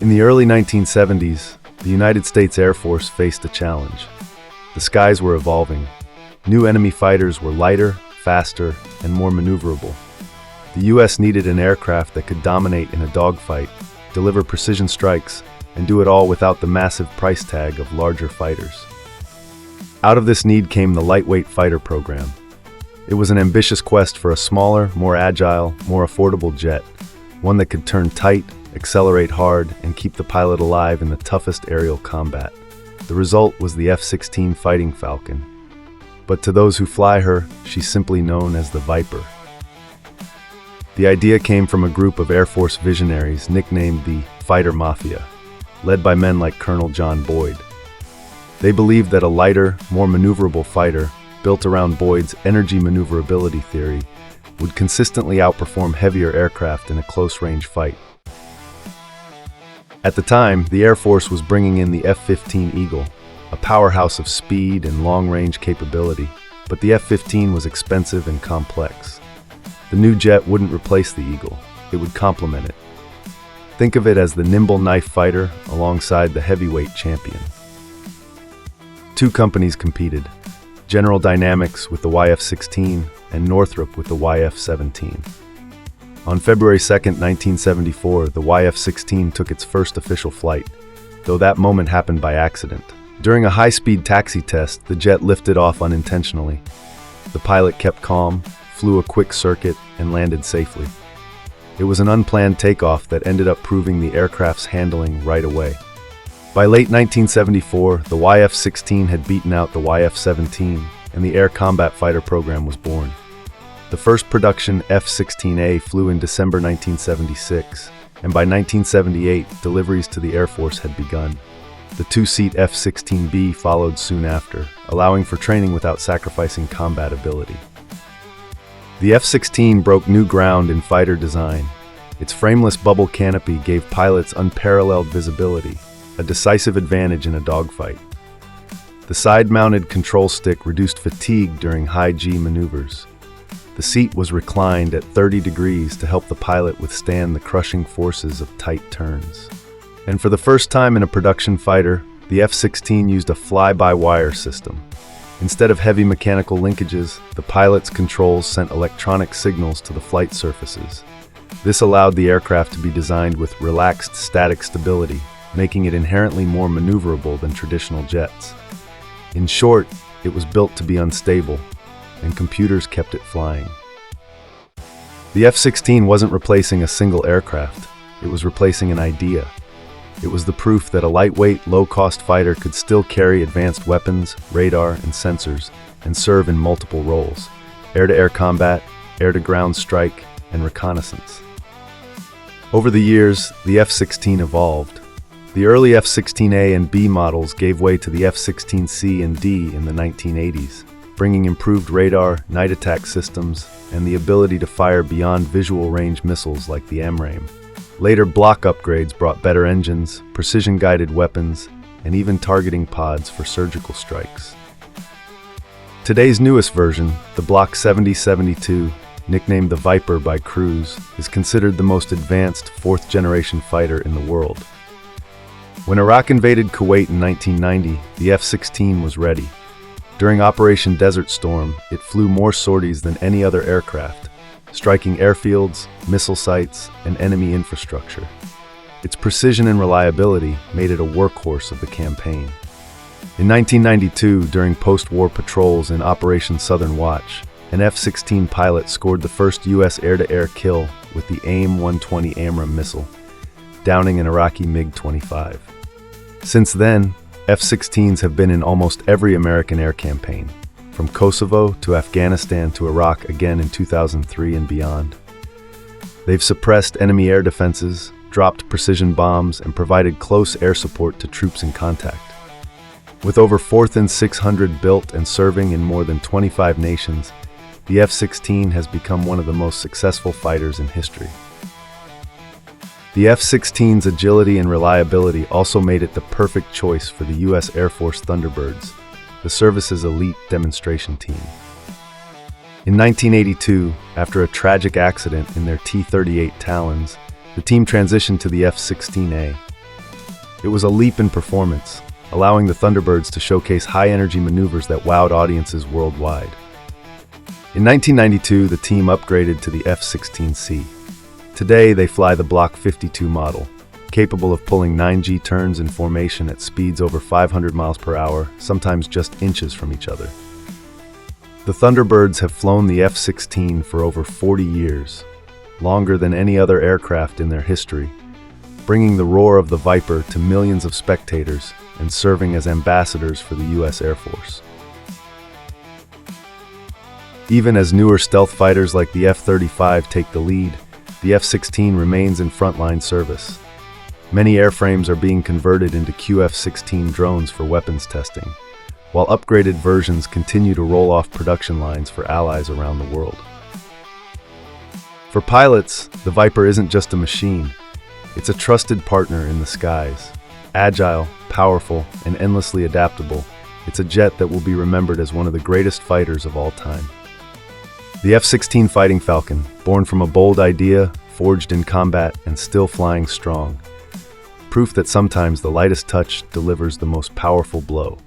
In the early 1970s, the United States Air Force faced a challenge. The skies were evolving. New enemy fighters were lighter, faster, and more maneuverable. The U.S. needed an aircraft that could dominate in a dogfight, deliver precision strikes, and do it all without the massive price tag of larger fighters. Out of this need came the Lightweight Fighter program. It was an ambitious quest for a smaller, more agile, more affordable jet, one that could turn tight, accelerate hard, and keep the pilot alive in the toughest aerial combat. The result was the F-16 Fighting Falcon. But to those who fly her, she's simply known as the Viper. The idea came from a group of Air Force visionaries nicknamed the Fighter Mafia, led by men like Colonel John Boyd. They believed that a lighter, more maneuverable fighter, built around Boyd's energy maneuverability theory, would consistently outperform heavier aircraft in a close-range fight. At the time, the Air Force was bringing in the F-15 Eagle, a powerhouse of speed and long-range capability, but the F-15 was expensive and complex. The new jet wouldn't replace the Eagle, it would complement it. Think of it as the nimble knife fighter alongside the heavyweight champion. Two companies competed, General Dynamics with the YF-16 and Northrop with the YF-17. On February 2, 1974, the YF-16 took its first official flight, though that moment happened by accident. During a high-speed taxi test, the jet lifted off unintentionally. The pilot kept calm, flew a quick circuit, and landed safely. It was an unplanned takeoff that ended up proving the aircraft's handling right away. By late 1974, the YF-16 had beaten out the YF-17, and the Air Combat Fighter program was born. The first production F-16A flew in December 1976, and by 1978, deliveries to the Air Force had begun. The two-seat F-16B followed soon after, allowing for training without sacrificing combat ability. The F-16 broke new ground in fighter design. Its frameless bubble canopy gave pilots unparalleled visibility, a decisive advantage in a dogfight. The side-mounted control stick reduced fatigue during high-G maneuvers. The seat was reclined at 30 degrees to help the pilot withstand the crushing forces of tight turns. And for the first time in a production fighter, the F-16 used a fly-by-wire system. Instead of heavy mechanical linkages, the pilot's controls sent electronic signals to the flight surfaces. This allowed the aircraft to be designed with relaxed static stability, making it inherently more maneuverable than traditional jets. In short, it was built to be unstable, and computers kept it flying. The F-16 wasn't replacing a single aircraft, it was replacing an idea. It was the proof that a lightweight, low-cost fighter could still carry advanced weapons, radar, and sensors, and serve in multiple roles: air-to-air combat, air-to-ground strike, and reconnaissance. Over the years, the F-16 evolved. The early F-16A and B models gave way to the F-16C and D in the 1980s, bringing improved radar, night attack systems, and the ability to fire beyond visual range missiles like the AMRAAM. Later block upgrades brought better engines, precision-guided weapons, and even targeting pods for surgical strikes. Today's newest version, the Block 7072, nicknamed the Viper by crews, is considered the most advanced fourth-generation fighter in the world. When Iraq invaded Kuwait in 1990, the F-16 was ready. During Operation Desert Storm, it flew more sorties than any other aircraft, striking airfields, missile sites, and enemy infrastructure. Its precision and reliability made it a workhorse of the campaign. In 1992, during post-war patrols in Operation Southern Watch, an F-16 pilot scored the first U.S. air-to-air kill with the AIM-120 AMRAAM missile, downing an Iraqi MiG-25. Since then, F-16s have been in almost every American air campaign, from Kosovo to Afghanistan to Iraq again in 2003 and beyond. They've suppressed enemy air defenses, dropped precision bombs, and provided close air support to troops in contact. With over 4,600 built and serving in more than 25 nations, the F-16 has become one of the most successful fighters in history. The F-16's agility and reliability also made it the perfect choice for the U.S. Air Force Thunderbirds, the service's elite demonstration team. In 1982, after a tragic accident in their T-38 Talons, the team transitioned to the F-16A. It was a leap in performance, allowing the Thunderbirds to showcase high-energy maneuvers that wowed audiences worldwide. In 1992, the team upgraded to the F-16C. Today, they fly the Block 52 model, capable of pulling 9G turns in formation at speeds over 500 miles per hour, sometimes just inches from each other. The Thunderbirds have flown the F-16 for over 40 years, longer than any other aircraft in their history, bringing the roar of the Viper to millions of spectators and serving as ambassadors for the U.S. Air Force. Even as newer stealth fighters like the F-35 take the lead, the F-16 remains in frontline service. Many airframes are being converted into QF-16 drones for weapons testing, while upgraded versions continue to roll off production lines for allies around the world. For pilots, the Viper isn't just a machine. It's a trusted partner in the skies. Agile, powerful, and endlessly adaptable, it's a jet that will be remembered as one of the greatest fighters of all time. The F-16 Fighting Falcon, born from a bold idea, forged in combat, and still flying strong. Proof that sometimes the lightest touch delivers the most powerful blow.